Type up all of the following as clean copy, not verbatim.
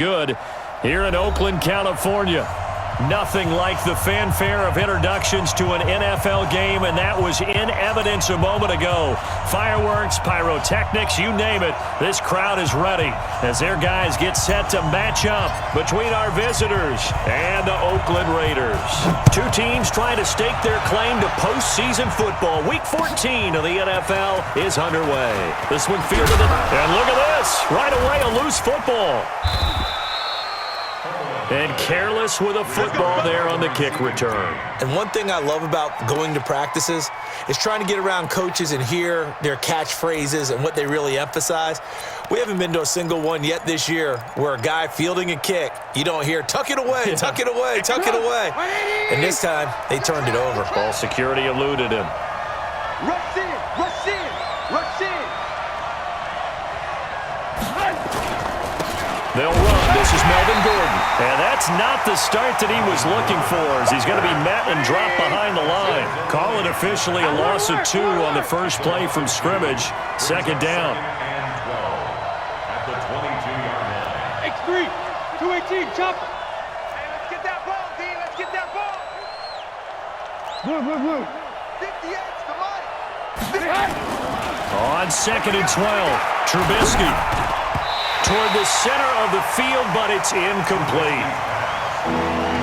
Good here in Oakland, California. Nothing like the fanfare of introductions to an NFL game, and that was in evidence a moment ago. Fireworks, pyrotechnics, you name it. This crowd is ready as their guys get set to match up between our visitors and the Oakland Raiders. Two teams trying to stake their claim to postseason football. Week 14 of the NFL is underway. This one fielded it, and look at this. Right away, a loose football. And careless with a football there on the kick return. And one thing I love about going to practices is trying to get around coaches and hear their catchphrases and what they really emphasize. We haven't been to a single one yet this year where a guy fielding a kick, you don't hear, tuck it away, tuck it away, tuck it away. And this time, they turned it over. Ball security eluded him. Rush in, rush in, rush in. They'll run. This is Melvin Gordon. And that's not the start that he was looking for, as he's going to be met and dropped behind the line. Call it officially a loss of 2 on the first play from scrimmage. Second down. At the 22-yard line. X3, 218, chop. Hey, let's get that ball, D. Let's get that ball. Blue. 58's the mic. On 2nd and 12, Trubisky toward the center of the field, but it's incomplete.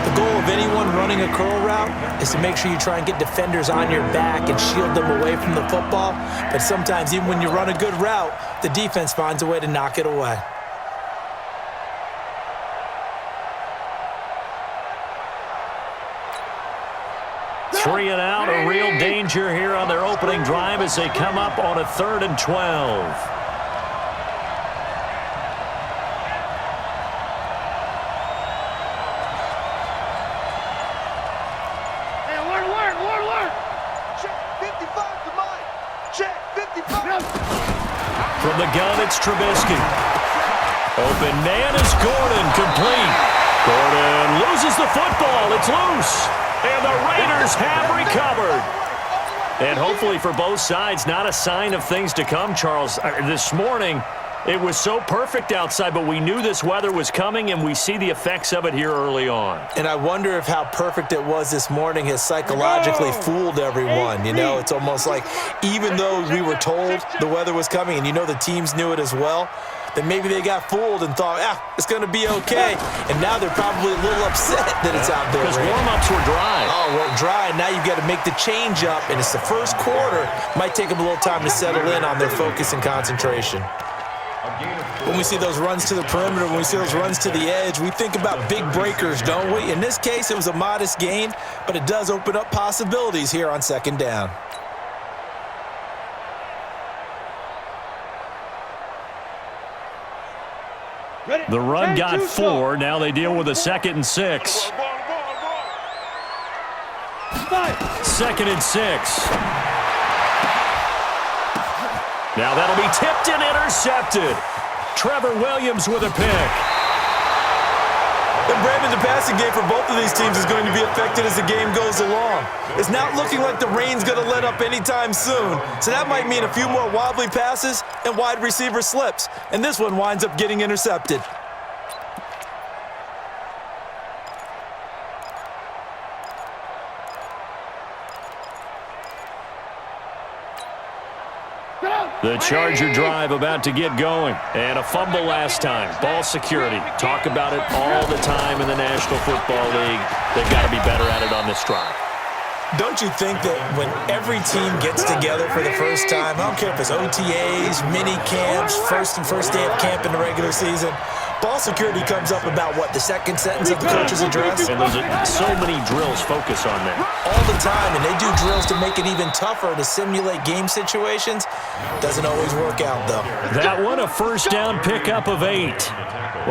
The goal of anyone running a curl route is to make sure you try and get defenders on your back and shield them away from the football. But sometimes, even when you run a good route, the defense finds a way to knock it away. Three and out, a real danger here on their opening drive as they come up on a 3rd and 12. From the gun, it's Trubisky. Open man is Gordon, complete. Gordon loses the football. It's loose. And the Raiders have recovered. And hopefully for both sides, not a sign of things to come, Charles. This morning, it was so perfect outside, but we knew this weather was coming, and we see the effects of it here early on. And I wonder if how perfect it was this morning has psychologically fooled everyone. You know, it's almost like even though we were told the weather was coming, and you know the teams knew it as well, then maybe they got fooled and thought, it's going to be okay. And now they're probably a little upset that it's out there. Because warm-ups were dry. Oh, well, dry. Now you've got to make the change up, and it's the first quarter. Might take them a little time to settle in on their focus and concentration. When we see those runs to the perimeter, when we see those runs to the edge, we think about big breakers, don't we? In this case, it was a modest gain, but it does open up possibilities here on 2nd down. The run got 4. Now they deal with a 2nd and 6. 2nd and 6. Now that'll be tipped and intercepted. Trevor Williams with a pick. And Brandon, the passing game for both of these teams is going to be affected as the game goes along. It's not looking like the rain's going to let up anytime soon. So that might mean a few more wobbly passes and wide receiver slips. And this one winds up getting intercepted. The Charger drive about to get going. And a fumble last time. Ball security. Talk about it all the time in the National Football League. They've got to be better at it on this drive. Don't you think that when every team gets together for the first time, I don't care if it's OTAs, mini camps, first day of camp in the regular season, ball security comes up about what, the second sentence of the coach's address? And there's so many drills focus on that. All the time, and they do drills to make it even tougher to simulate game situations. Doesn't always work out, though. That one, a first down pickup of 8.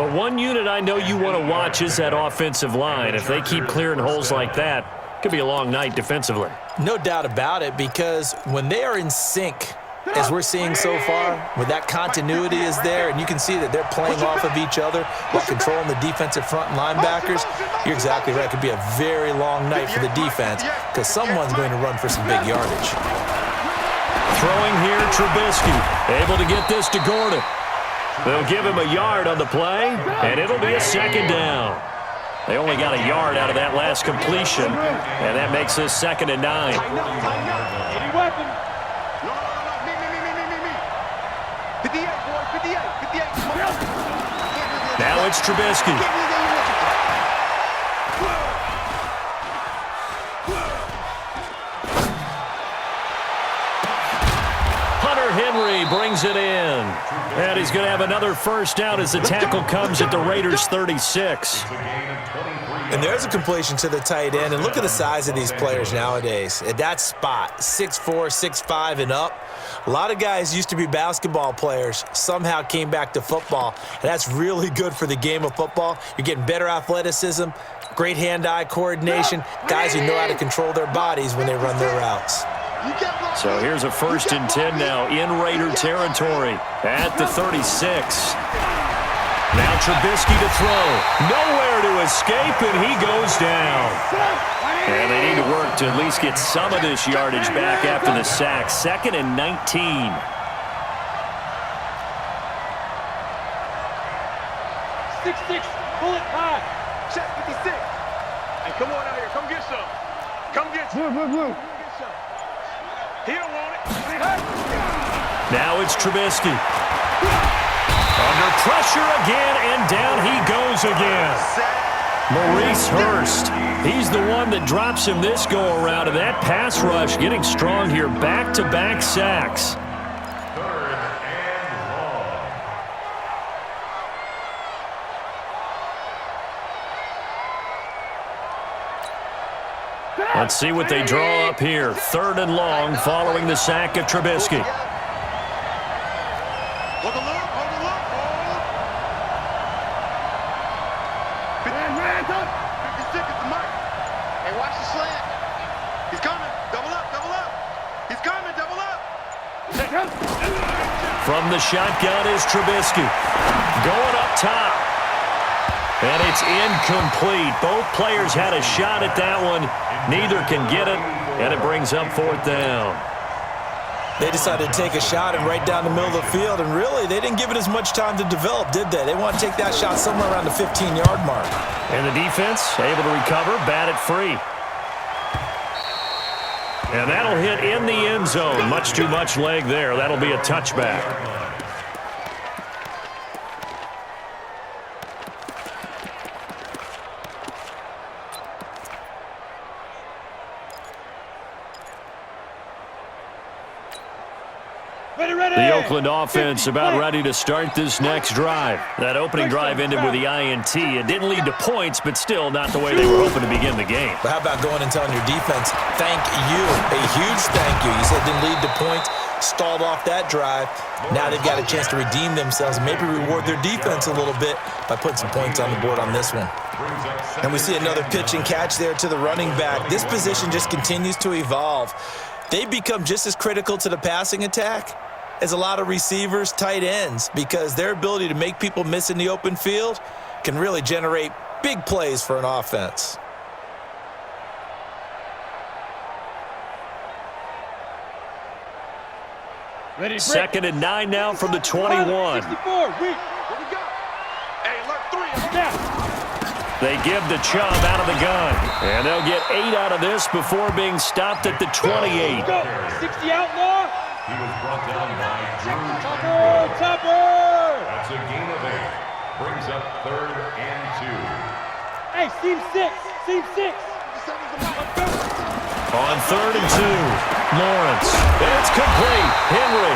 Well, one unit I know you want to watch is that offensive line. If they keep clearing holes like that, it could be a long night defensively. No doubt about it, because when they are in sync, as we're seeing so far, where that continuity is there, and you can see that they're playing off of each other while controlling the defensive front and linebackers, you're exactly right. It could be a very long night for the defense because someone's going to run for some big yardage. Throwing here, Trubisky, able to get this to Gordon. They'll give him a yard on the play, and it'll be a second down. They only got a yard out of that last completion, and that makes this 2nd and 9. Any weapon? No. Me. 58, boy, 58. Now it's Trubisky. Henry brings it in. And he's going to have another first down as the tackle comes at the Raiders' 36. And there's a completion to the tight end. And look at the size of these players nowadays. At that spot, 6'4", 6'5", and up. A lot of guys used to be basketball players, somehow came back to football. And that's really good for the game of football. You're getting better athleticism, great hand-eye coordination, guys who know how to control their bodies when they run their routes. So here's a 1st and 10 now in Raider territory at the 36. Now Trubisky to throw. Nowhere to escape, and he goes down. And they need to work to at least get some of this yardage back after the sack. 2nd and 19. Pull it high. Check 56. Hey, come on out here. Come get some. Come get some. He don't want it. Now it's Trubisky. Under pressure again, and down he goes again. Maurice Hurst. He's the one that drops him this go-around, and that pass rush getting strong here. Back-to-back sacks. 3rd and long. Let's see what they draw up here. 3rd and long following the sack of Trubisky. Hold the loop. 56 is the mark. Hey, watch the slant. He's coming. Double up. He's coming. Double up. From the shotgun is Trubisky. Going up top. And it's incomplete. Both players had a shot at that one. Neither can get it, and it brings up 4th down. They decided to take a shot and right down the middle of the field, and really, they didn't give it as much time to develop, did they? They want to take that shot somewhere around the 15-yard mark. And the defense able to recover, bat it free. And that'll hit in the end zone. Much too much leg there. That'll be a touchback. The Oakland offense about ready to start this next drive. That opening drive ended with the INT. It didn't lead to points, but still not the way they were hoping to begin the game. But how about going and telling your defense, thank you, a huge thank you. You said it didn't lead to points, stalled off that drive. Now they've got a chance to redeem themselves and maybe reward their defense a little bit by putting some points on the board on this one. And we see another pitch and catch there to the running back. This position just continues to evolve. They become just as critical to the passing attack as a lot of receivers, tight ends, because their ability to make people miss in the open field can really generate big plays for an offense. Ready, 2nd and 9 now from the 21. 64, we go. Hey, alert 3, now. They give the Chubb out of the gun, and they'll get 8 out of this before being stopped at the 28. Go. 60 outlaw. He was brought down by Drew. Topper. That's a gain of 8. Brings up 3rd and 2. Hey, seam 6. On 3rd and 2, Lawrence. It's complete. Henry.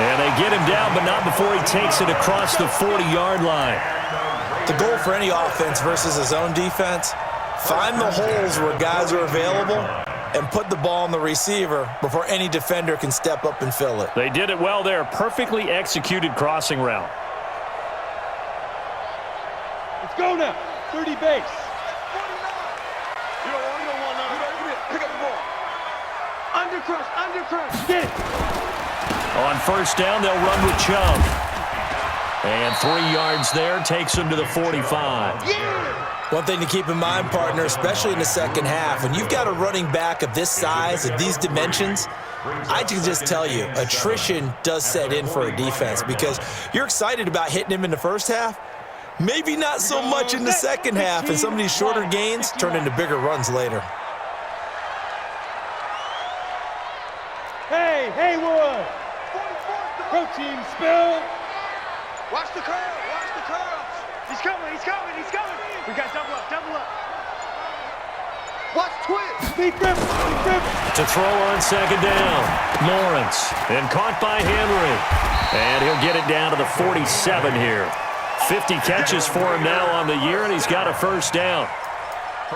And they get him down, but not before he takes it across the 40-yard line. The goal for any offense versus a zone defense, find the holes where guys are available and put the ball on the receiver before any defender can step up and fill it. They did it well there. Perfectly executed crossing route. Let's go now. 30 base. You don't want none. Pick up the ball. Under crush. Get it. On 1st down, they'll run with Chubb. And 3 yards there takes him to the 45. Yeah. One thing to keep in mind, partner, especially in the second half, when you've got a running back of this size, of these dimensions, I can just tell you, attrition does set in for a defense because you're excited about hitting him in the first half, maybe not so much in the second half, and some of these shorter gains turn into bigger runs later. Hey, Haywood! Protein spill! Watch the curl, watch the curls. He's coming, he's coming, he's coming. We got double up, double up. Watch twist. Speed grip, speed grip. To throw on second down. Lawrence. And caught by Henry. And he'll get it down to the 47 here. 50 catches for him now on the year, and he's got a first down.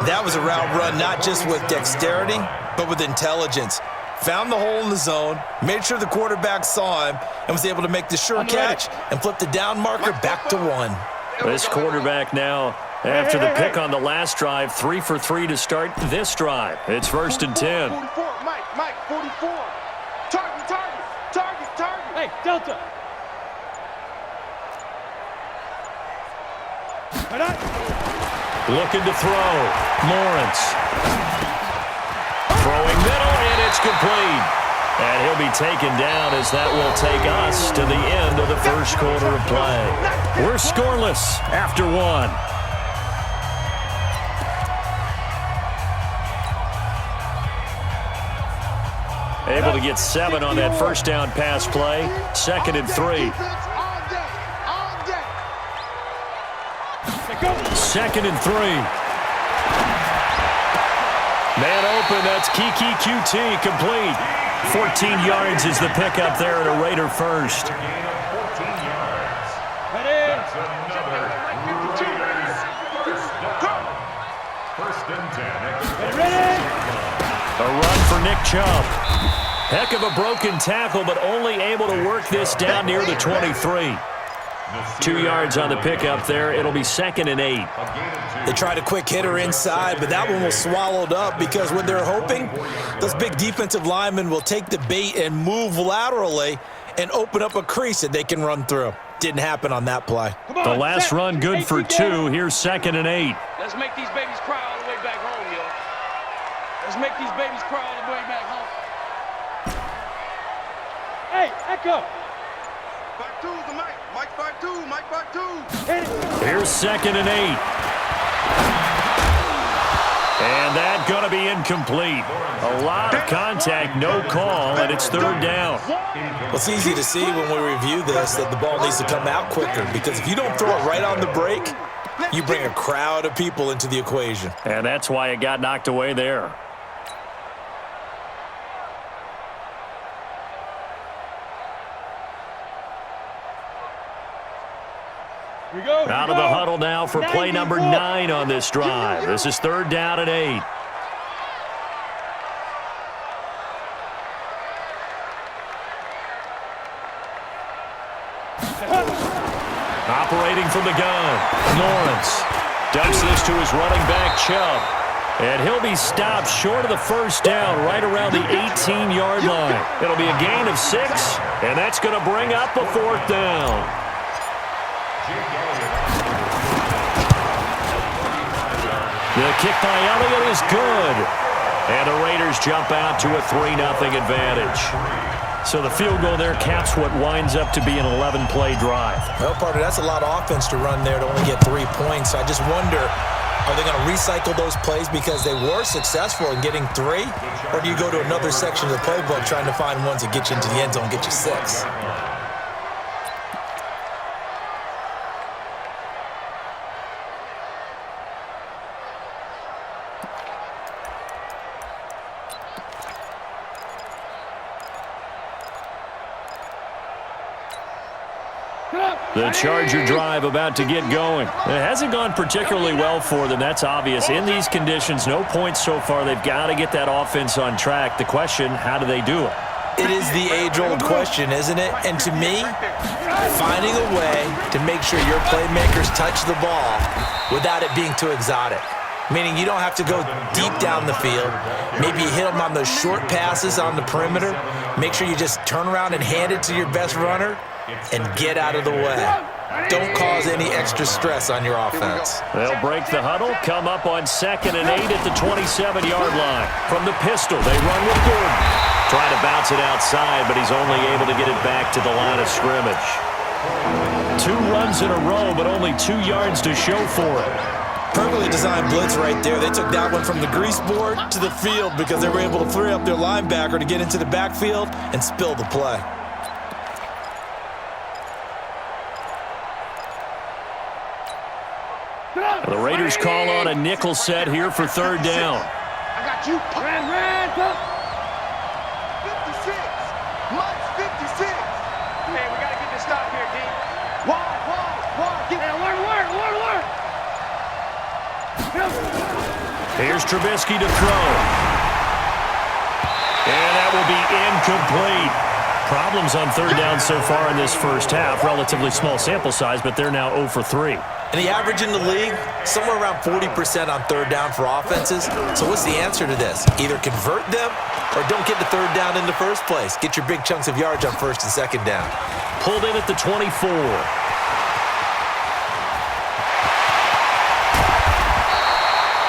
That was a route run not just with dexterity, but with intelligence. Found the hole in the zone, made sure the quarterback saw him, and was able to make the sure catch and flip the down marker back to 1. This quarterback now, after the pick on the last drive, 3 for 3 to start this drive. It's 1st and 10. 44, Mike, 44. Target, target, target, target. Hey, Delta. Looking to throw. Lawrence. Throwing middle, and it's complete. And he'll be taken down as that will take us to the end of the first quarter of play. We're scoreless after 1. Able to get 7 on that first down pass play. 2nd and 3. 2nd and 3. Man open, that's Kiki QT, complete. 14 yards is the pickup there at a Raider first. Gain of 14 yards. That's another First and 10. A run for Nick Chubb. Heck of a broken tackle, but only able to work this down near the 23. 2 yards on the pickup there. It'll be 2nd and 8. They tried a quick hitter inside, but that one was swallowed up because when they're hoping, those big defensive linemen will take the bait and move laterally and open up a crease that they can run through. Didn't happen on that play. The last run good for 2. Here's 2nd and 8. Let's make these babies cry all the way back home, yo. Let's make these babies cry all the way back home. Hey, Echo. 5-2's the Mike. Mike 5-2. Mike 5-2. Hit it. Here's 2nd and 8. And that's going to be incomplete. A lot of contact, no call, and it's 3rd down. Well, it's easy to see when we review this that the ball needs to come out quicker because if you don't throw it right on the break, you bring a crowd of people into the equation. And that's why it got knocked away there. Out of the huddle now for play number 9 on this drive. This is 3rd down and 8. Operating from the gun, Lawrence dumps this to his running back, Chubb. And he'll be stopped short of the first down right around the 18-yard line. It'll be a gain of 6, and that's going to bring up a 4th down. The kick by Elliott is good. And the Raiders jump out to a 3-0 advantage. So the field goal there caps what winds up to be an 11-play drive. Well, partner, that's a lot of offense to run there to only get 3 points. I just wonder, are they going to recycle those plays because they were successful in getting 3? Or do you go to another section of the playbook trying to find ones that get you into the end zone and get you 6? The Charger drive about to get going. It hasn't gone particularly well for them. That's obvious. In these conditions, no points so far. They've got to get that offense on track. The question, how do they do it? It is the age-old question, isn't it? And to me, finding a way to make sure your playmakers touch the ball without it being too exotic. Meaning you don't have to go deep down the field. Maybe you hit them on those short passes on the perimeter. Make sure you just turn around and hand it to your best runner and get out of the way. Don't cause any extra stress on your offense. They'll break the huddle, come up on 2nd and 8 at the 27-yard line. From the pistol, they run with Gordon. Trying to bounce it outside, but he's only able to get it back to the line of scrimmage. 2 runs in a row, but only 2 yards to show for it. Perfectly designed blitz right there. They took that one from the grease board to the field because they were able to free up their linebacker to get into the backfield and spill the play. The Raiders call on a nickel set here for 3rd down. I got you. Ran, go. 56. Mike's 56. Hey, we got to get this stop here, D. Wide. Get work. Here's Trubisky to throw. And that will be incomplete. Problems on 3rd down so far in this first half. Relatively small sample size, but they're now 0 for 3. And the average in the league, somewhere around 40% on 3rd down for offenses. So what's the answer to this? Either convert them or don't get the 3rd down in the first place. Get your big chunks of yards on 1st and 2nd down. Pulled in at the 24.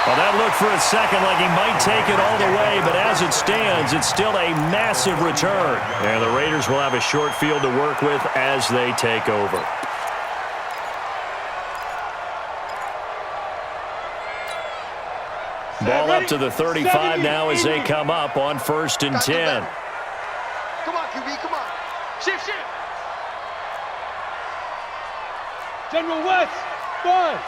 Well, that looked for a second like he might take it all the way, but as it stands, it's still a massive return. And the Raiders will have a short field to work with as they take over. Ball up to the 35 now as they come up on 1st and 10. Come on, QB, come on. Shift. General West, 5.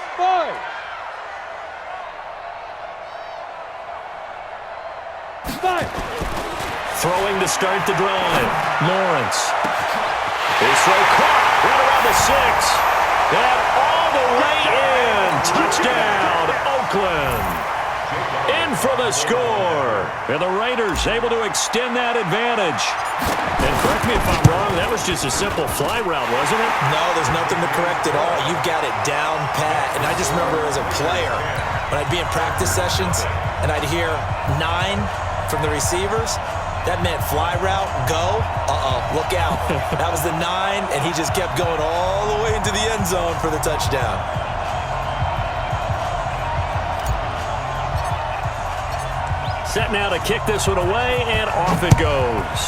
Throwing to start the drive. Lawrence. His throw caught right around the 6. And all the way in. Touchdown, Oakland. In for the score. And the Raiders able to extend that advantage. And correct me if I'm wrong, that was just a simple fly route, wasn't it? No, there's nothing to correct at all. You've got it down pat. And I just remember as a player, when I'd be in practice sessions and I'd hear 9 from the receivers, that meant fly route, go, look out. That was the 9, and he just kept going all the way into the end zone for the touchdown. Set now to kick this one away, and off it goes.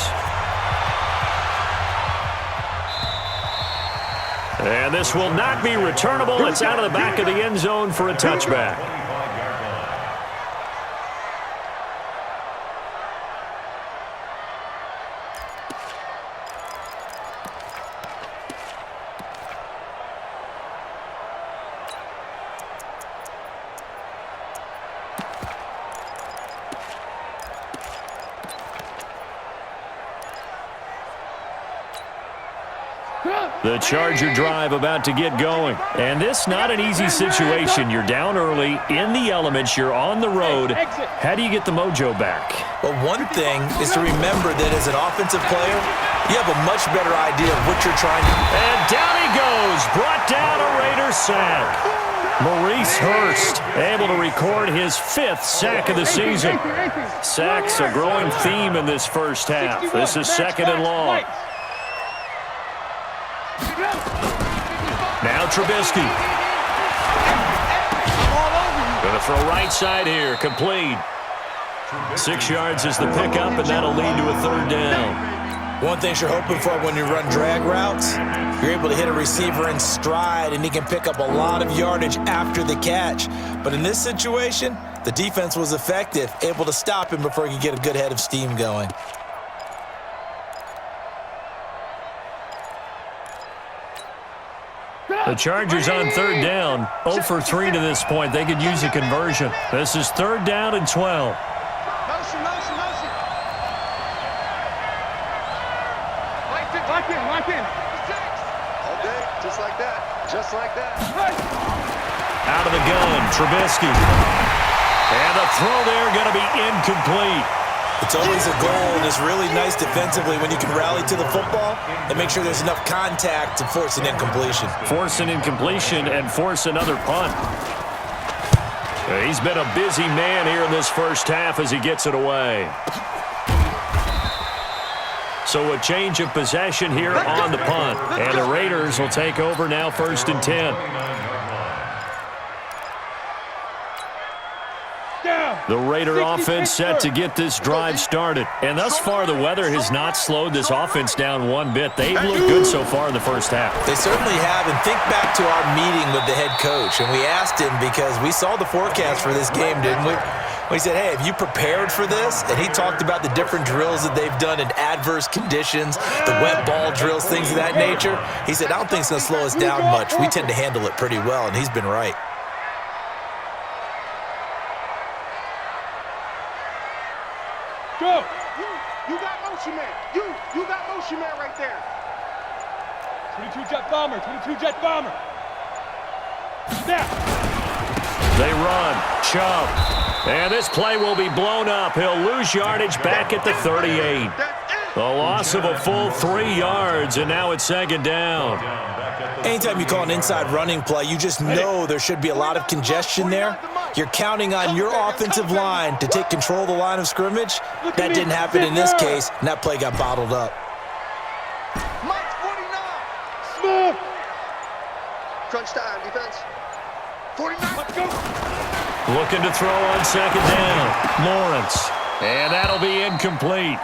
And this will not be returnable. It's out of the back of the end zone for a touchback. The Charger drive about to get going. And this not an easy situation. You're down early, in the elements, you're on the road. How do you get the mojo back? Well, one thing is to remember that as an offensive player, you have a much better idea of what you're trying to do. And down he goes. Brought down a Raider sack. Maurice Hurst able to record his 5th sack of the season. Sacks a growing theme in this first half. This is 2nd and long. Now Trubisky. Going to throw right side here. Complete. 6 yards is the pickup, and that'll lead to a 3rd down. One thing you're hoping for when you run drag routes, you're able to hit a receiver in stride, and he can pick up a lot of yardage after the catch. But in this situation, the defense was effective, able to stop him before he could get a good head of steam going. The Chargers on 3rd down, 0 for 3 to this point. They could use a conversion. This is 3rd down and 12. Motion. Lock in. 6. All day, just like that. Out of the gun, Trubisky. And the throw there going to be incomplete. It's always a goal, and it's really nice defensively when you can rally to the football and make sure there's enough contact to force an incompletion. Force an incompletion and force another punt. He's been a busy man here in this first half as he gets it away. So a change of possession here on the punt. And the Raiders will take over now, 1st and 10. The Raider offense set to get this drive started. And thus far, the weather has not slowed this offense down one bit. They've looked good so far in the first half. They certainly have. And think back to our meeting with the head coach. And we asked him because we saw the forecast for this game, didn't we? We said, hey, have you prepared for this? And he talked about the different drills that they've done in adverse conditions, the wet ball drills, things of that nature. He said, I don't think it's going to slow us down much. We tend to handle it pretty well, and he's been right. Go! You got motion man. You got motion man right there. 22 jet bomber, 22 jet bomber. Snap! They run, Chubb, and this play will be blown up. He'll lose yardage back at the 38. The loss of a full 3 yards, and now it's 2nd down. Anytime you call an inside running play, you just know there should be a lot of congestion there. You're counting on your offensive line to take control of the line of scrimmage. That didn't happen in this case, and that play got bottled up. Mike's 49. Smooth! Crunch time, defense. 49. Let's go! Looking to throw on 2nd down. Lawrence. And that'll be incomplete.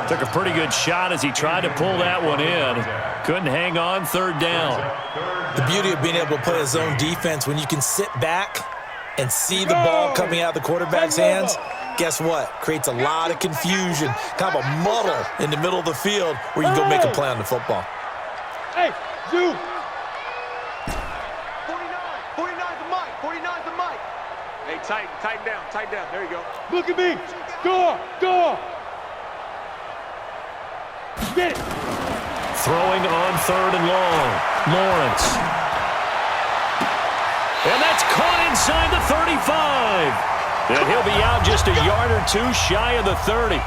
Took a pretty good shot as he tried to pull that one in. Couldn't hang on, 3rd down. The beauty of being able to play a zone defense, when you can sit back and see the ball coming out of the quarterback's hands, guess what? Creates a lot of confusion, kind of a muddle in the middle of the field where you can go make a play on the football. Hey, Zoo! 49's the mic. 49's the mic. Hey, tighten down. There you go. Look at me. Door. Get it. Throwing on 3rd and long. Lawrence. And that's caught inside the 35. And he'll be out just a yard or two shy of the 30.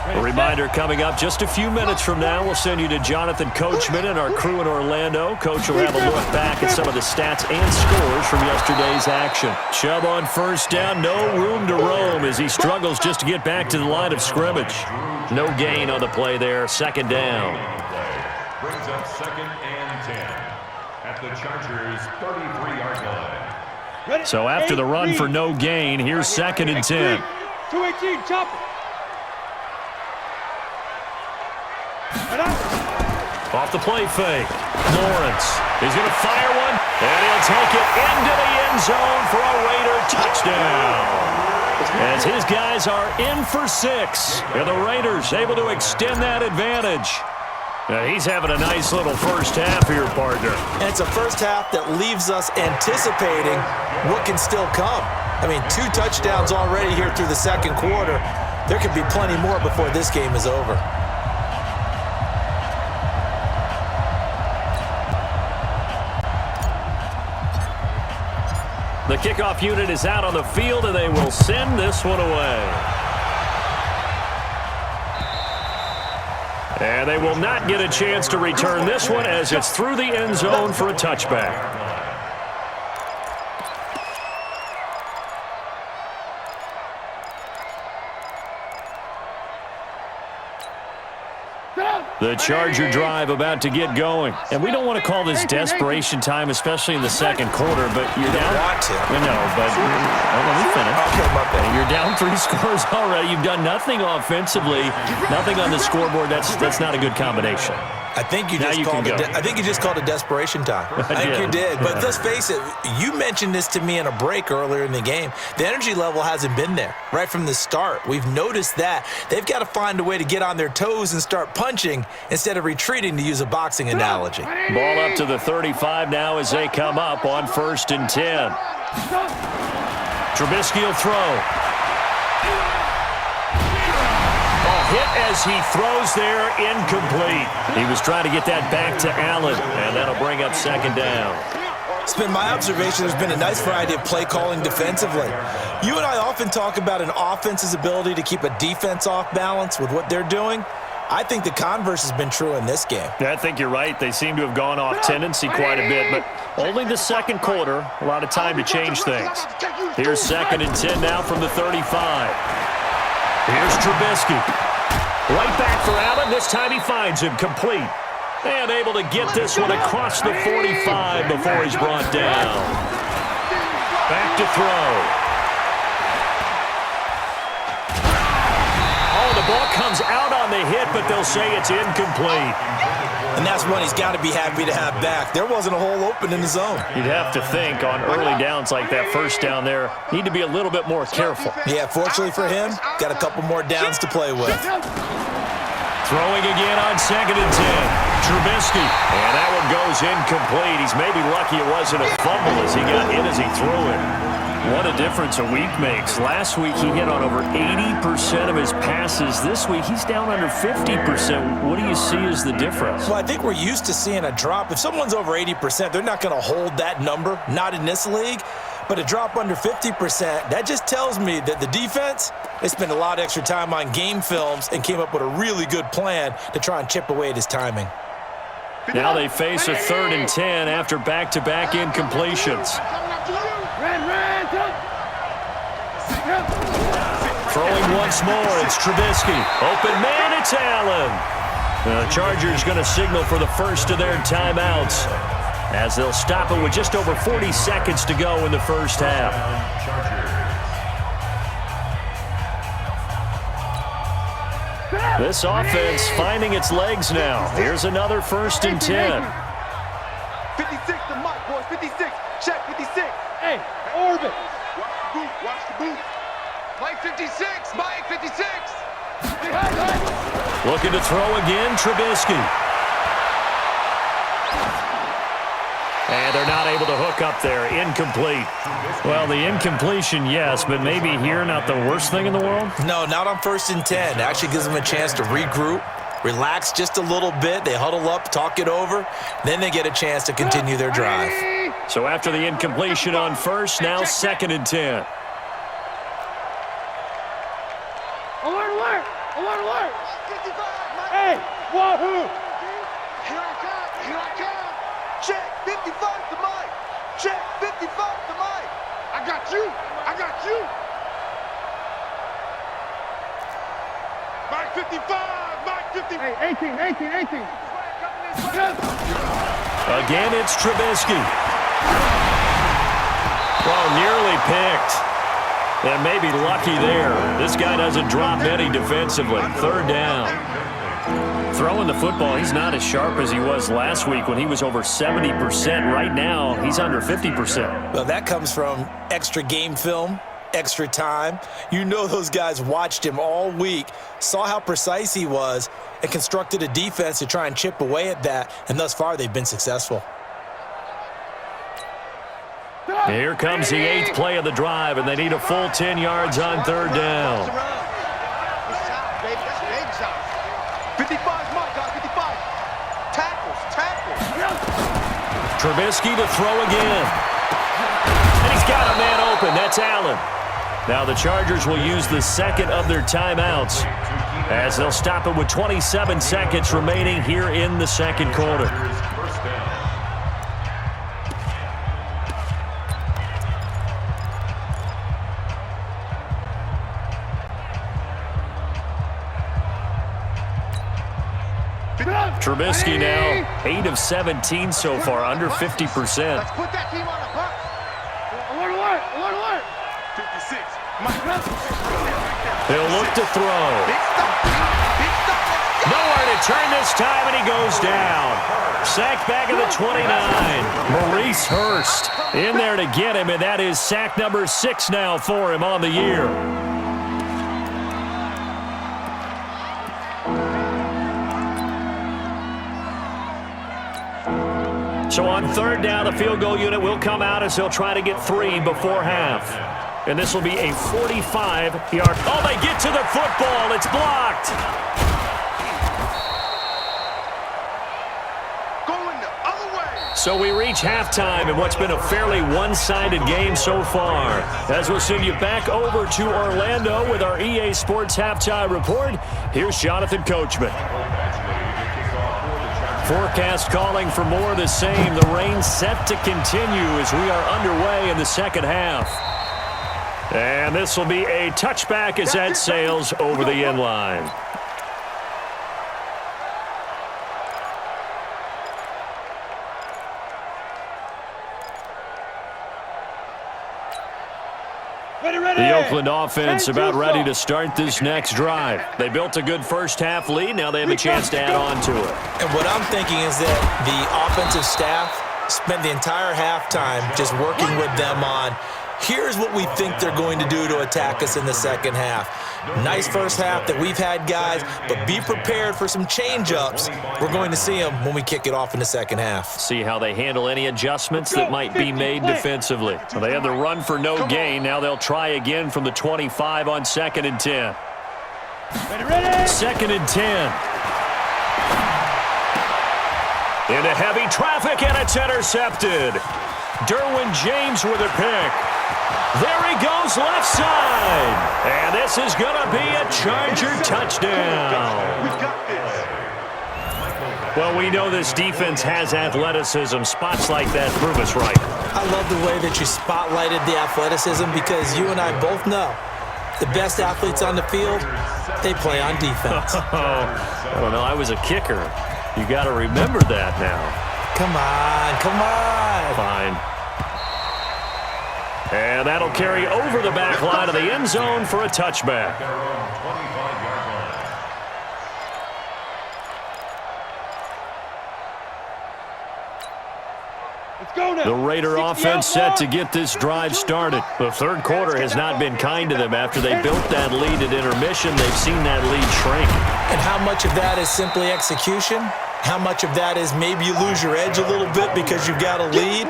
A reminder coming up just a few minutes from now. We'll send you to Jonathan Coachman and our crew in Orlando. Coach will have a look back at some of the stats and scores from yesterday's action. Chubb on 1st down, no room to roam as he struggles just to get back to the line of scrimmage. No gain on the play there, 2nd down. Brings up 2nd and 10 at the Chargers' 33-yard line. So after the run for no gain, here's 2nd and 10. 218, chop it. Off the play fake. Lawrence is going to fire one, and he'll take it into the end zone for a Raider touchdown. As his guys are in for 6, and the Raiders able to extend that advantage. Now he's having a nice little first half here, partner. And it's a first half that leaves us anticipating what can still come. I mean, 2 touchdowns already here through the 2nd quarter. There could be plenty more before this game is over. The kickoff unit is out on the field, and they will send this one away. And they will not get a chance to return this one as it's through the end zone for a touchback. The Charger drive about to get going. And we don't want to call this desperation time, especially in the 2nd quarter, but you're down. Want to. I know, but let me finish. Okay, my bad. You're down 3 scores already. You've done nothing offensively, nothing on the scoreboard. That's not a good combination. I think you Now just you called can it. go. I think you just called it desperation time. I think you did. But let's face it. You mentioned this to me in a break earlier in the game. The energy level hasn't been there right from the start. We've noticed that they've got to find a way to get on their toes and start punching instead of retreating, to use a boxing analogy. Ball up to the 35 now as they come up on 1st and 10. Trubisky will throw. Hit as he throws there, incomplete. He was trying to get that back to Allen, and that'll bring up 2nd down. It's been my observation there's been a nice variety of play calling defensively. You and I often talk about an offense's ability to keep a defense off balance with what they're doing. I think the converse has been true in this game. Yeah, I think you're right. They seem to have gone off tendency quite a bit, but only the second quarter. A lot of time to change things. Here's 2nd and 10 now from the 35. Here's Trubisky. Right back for Allen. This time he finds him complete. And able to get this one across the 45 before he's brought down. Back to throw. Oh, the ball comes out on the hit, but they'll say it's incomplete. And that's one he's got to be happy to have back. There wasn't a hole open in the zone. You'd have to think on early downs like that first down there, need to be a little bit more careful. Yeah, fortunately for him, got a couple more downs to play with. Throwing again on 2nd and 10. Trubisky. And that one goes incomplete. He's maybe lucky it wasn't a fumble as he got in as he threw it. What a difference a week makes. Last week he hit on over 80% of his passes. This week he's down under 50%. What do you see as the difference? Well, I think we're used to seeing a drop. If someone's over 80%, they're not going to hold that number, not in this league. But a drop under 50%, that just tells me that the defense, they spent a lot of extra time on game films and came up with a really good plan to try and chip away at his timing. Now they face a 3rd and 10 after back-to-back incompletions. Throwing once more, it's Trubisky. Open man, it's Allen. The Chargers going to signal for the first of their timeouts as they'll stop it with just over 40 seconds to go in the first half. This offense finding its legs now. Here's another 1st and 10. 56 to Mike, boys. 56. Check 56. Hey, orbit. Watch the boot. Mike 56. Mike 56. Looking to throw again, Trubisky. And they're not able to hook up there. Incomplete. Well, the incompletion, yes, but maybe here not the worst thing in the world? No, not on 1st and 10. Actually gives them a chance to regroup, relax just a little bit. They huddle up, talk it over. Then they get a chance to continue their drive. So after the incompletion on 1st, now 2nd and 10. Alert! Alert! Hey, wahoo! Here I come. Check 55 to Mike. Check 55 to Mike. I got you. Mike 55. Mike 55. Hey, 18. Again, it's Trubisky. Well, nearly picked. And maybe lucky there. This guy doesn't drop any defensively. 3rd down. Throwing the football, he's not as sharp as he was last week when he was over 70%. Right now, he's under 50%. Well, that comes from extra game film, extra time. You know those guys watched him all week, saw how precise he was, and constructed a defense to try and chip away at that, and thus far they've been successful. Here comes the 8th play of the drive, and they need a full 10 yards on 3rd down. 55 Mike, guys. 55. Tackles. Trubisky to throw again. And he's got a man open. That's Allen. Now the Chargers will use the 2nd of their timeouts as they'll stop it with 27 seconds remaining here in the 2nd quarter. Trubisky now 8 of 17 so far, under 50%. Let's put that team on the box. Alert! 56. Mike. He'll look to throw. Big stop. Nowhere to turn this time, and he goes down. Sack back at the 29. Maurice Hurst in there to get him, and that is sack number 6 now for him on the year. So on 3rd down, the field goal unit will come out as they'll try to get 3 before half. And this will be a 45-yard. Oh, they get to the football. It's blocked. Going the other way. So we reach halftime in what's been a fairly one-sided game so far. As we'll send you back over to Orlando with our EA Sports Halftime Report, here's Jonathan Coachman. Forecast calling for more of the same. The rain set to continue as we are underway in the second half. And this will be a touchback as that sails over the end line. The Oakland offense about ready to start this next drive. They built a good first-half lead. Now they have a chance to add on to it. And what I'm thinking is that the offensive staff spent the entire halftime just working with them on, here's what we think they're going to do to attack us in the second half. Nice first half that we've had, guys, but be prepared for some change-ups. We're going to see them when we kick it off in the second half. See how they handle any adjustments that might be made defensively. Well, they had the run for no gain. Now they'll try again from the 25 on 2nd and 10. Second and 10. Into heavy traffic, and it's intercepted. Derwin James with a pick. There he goes left side. And this is going to be a Charger touchdown. Well, we know this defense has athleticism. Spots like that prove us right. I love the way that you spotlighted the athleticism because you and I both know the best athletes on the field, they play on defense. I don't know. I was a kicker. You got to remember that now. Come on, come on. Fine. And that'll carry over the back line of the end zone for a touchback. The Raider offense set to get this drive started. The third quarter has not been kind to them. After they built that lead at intermission, they've seen that lead shrink. And how much of that is simply execution? How much of that is maybe you lose your edge a little bit because you've got a lead?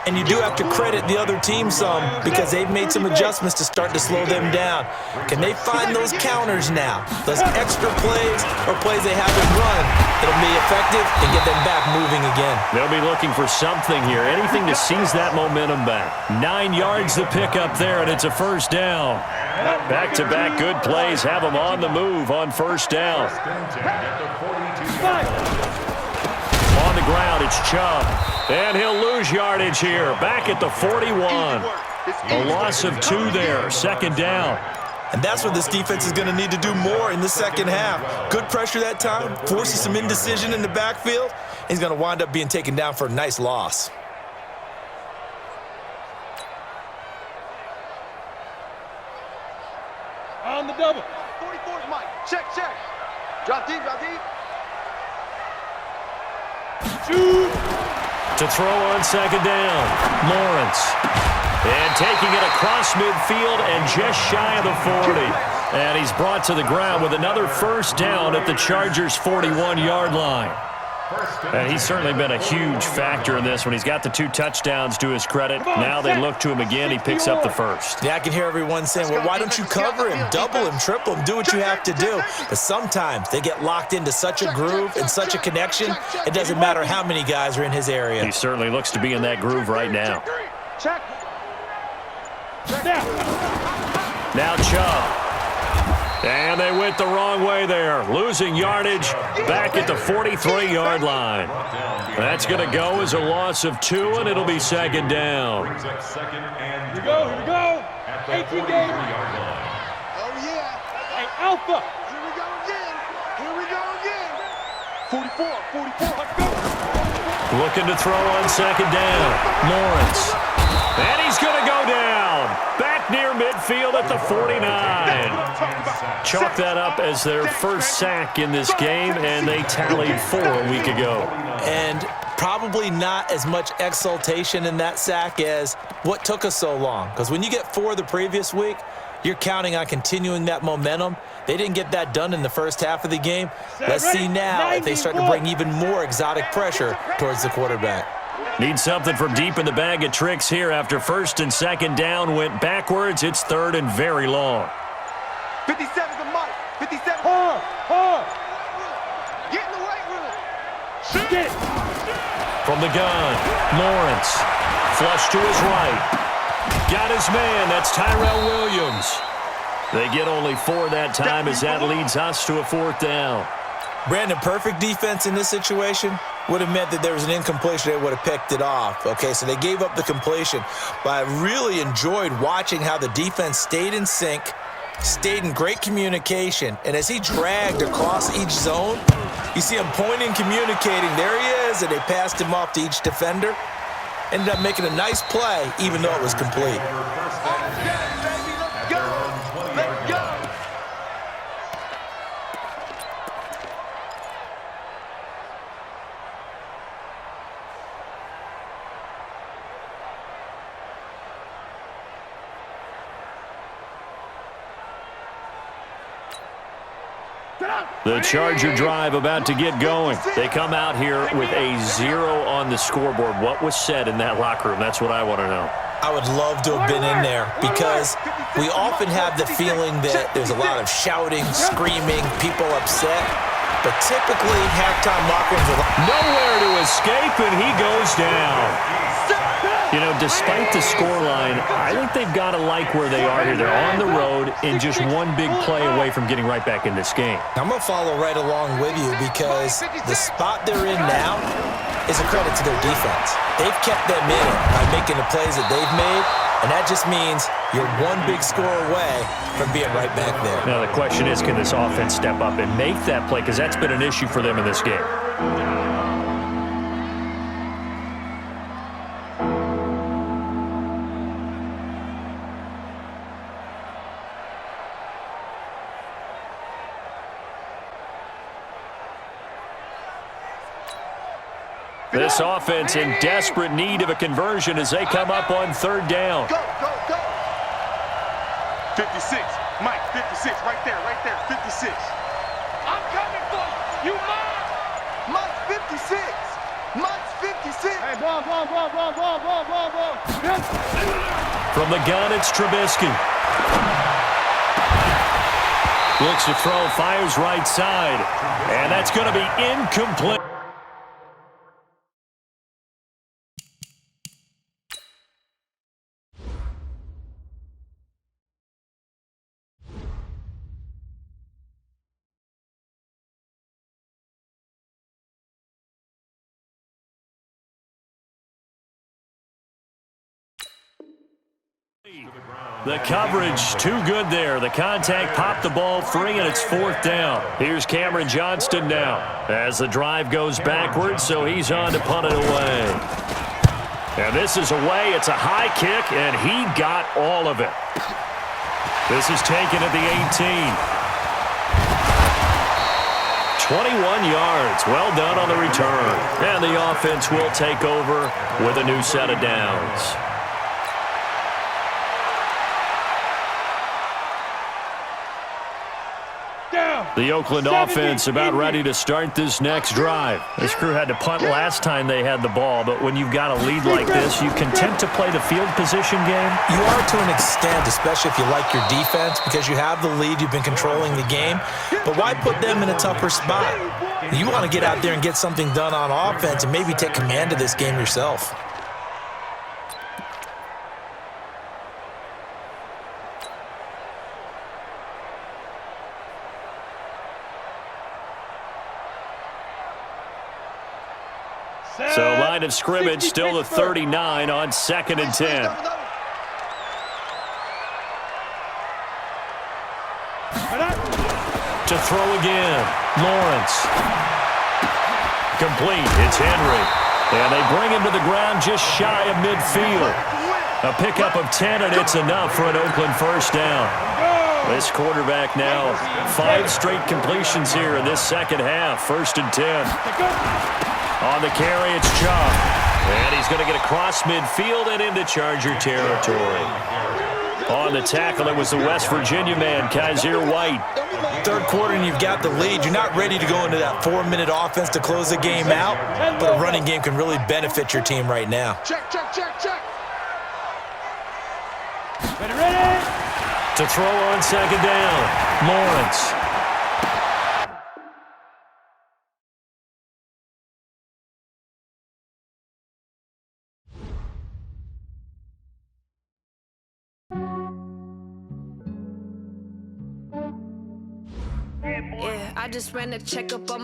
And you do have to credit the other team some because they've made some adjustments to start to slow them down. Can they find those counters now? Those extra plays or plays they haven't run that'll be effective and get them back moving again. They'll be looking for something here, anything to seize that momentum back. 9 yards to pick up there, and it's a first down. Back-to-back good plays have them on the move on first down. On the ground, it's Chubb. And he'll lose yardage here. Back at the 41. A loss of 2 there. Second down. And that's what this defense is going to need to do more in the second half. Good pressure that time. Forces some indecision in the backfield. He's going to wind up being taken down for a nice loss. On the double. 44's Mike. Check, check. Drop deep, drop deep. Shoot. To throw on second down, Lawrence. And taking it across midfield and just shy of the 40. And he's brought to the ground with another first down at the Chargers' 41-yard line. And he's certainly been a huge factor in this when he's got the 2 touchdowns to his credit. Now they look to him again. He picks up the first. Yeah, I can hear everyone saying, well, why don't you cover him, double him, triple him, do what you have to do. But sometimes they get locked into such a groove and such a connection, it doesn't matter how many guys are in his area. He certainly looks to be in that groove right now. Check. Now Chubb. And they went the wrong way there. Losing yardage back at the 43-yard line. That's going to go as a loss of 2, and it'll be second down. Here we go, here we go. 18 game. Oh, yeah. Hey, Alpha. Here we go again. Here we go again. 44, let's go. Looking to throw on second down. Lawrence. And he's going to go down. Back near midfield at the 49. Chalk that up as their first sack in this game, and they tallied 4 a week ago. And probably not as much exultation in that sack as what took us so long. Because when you get 4 the previous week, you're counting on continuing that momentum. They didn't get that done in the first half of the game. Let's see now if they start to bring even more exotic pressure towards the quarterback. Need something from deep in the bag of tricks here after first and second down went backwards. It's third and very long. 57's the Mike. 57. Hard. Get in the weight room. Shoot. get it. From the gun, Lawrence. Flush to his right. Got his man. That's Tyrell Williams. They get only 4 that time as that leads us to a 4th down. Brandon, perfect defense in this situation would have meant that there was an incompletion. They would have picked it off. Okay, so they gave up the completion. But I really enjoyed watching how the defense stayed in sync, stayed in great communication, and as he dragged across each zone, you see him pointing, communicating. There he is, and they passed him off to each defender. Ended up making a nice play, even though it was complete. The Charger drive about to get going. They come out here with a 0 on the scoreboard. What was said in that locker room? That's what I want to know. I would love to have been in there because we often have the feeling that there's a lot of shouting, screaming, people upset. But typically, halftime locker rooms are nowhere to escape, and he goes down. You know, despite the scoreline, I think they've got to like where they are here. They're on the road and just one big play away from getting right back in this game. I'm going to follow right along with you because the spot they're in now is a credit to their defense. They've kept them in it by making the plays that they've made, and that just means you're one big score away from being right back there. Now, the question is, can this offense step up and make that play? Because that's been an issue for them in this game. This offense in desperate need of a conversion as they come up on 3rd down. Go, go, go. 56. Mike, 56. Right there, 56. I'm coming for you. You mine. Mike's 56. Mike's 56. Hey, ball. From the gun, it's Trubisky. Looks to throw, fires right side. And that's going to be incomplete. The coverage too good there. The contact popped the ball free, and it's 4th down. Here's Cameron Johnston now as the drive goes backwards, so he's on to punt it away. And this is away. It's a high kick, and he got all of it. This is taken at the 18. 21 yards. Well done on the return. And the offense will take over with a new set of downs. The Oakland offense about ready to start this next drive. This crew had to punt last time they had the ball, but when you've got a lead like this, you content to play the field position game? You are to an extent, especially if you like your defense, because you have the lead, you've been controlling the game. But why put them in a tougher spot? You want to get out there and get something done on offense and maybe take command of this game yourself. So line of scrimmage still the 39 on 2nd and 10. To throw again, Lawrence. Complete, it's Henry. And they bring him to the ground just shy of midfield. A pickup of 10, and it's enough for an Oakland 1st down. This quarterback now 5 straight completions here in this 2nd half. 1st and 10. On the carry, it's Chubb. And he's going to get across midfield and into Charger territory. On the tackle, it was the West Virginia man, Kaiser White. 3rd quarter and you've got the lead. You're not ready to go into that 4-minute offense to close the game out, but a running game can really benefit your team right now. Check. Ready. To throw on 2nd down, Lawrence. I just ran a checkup on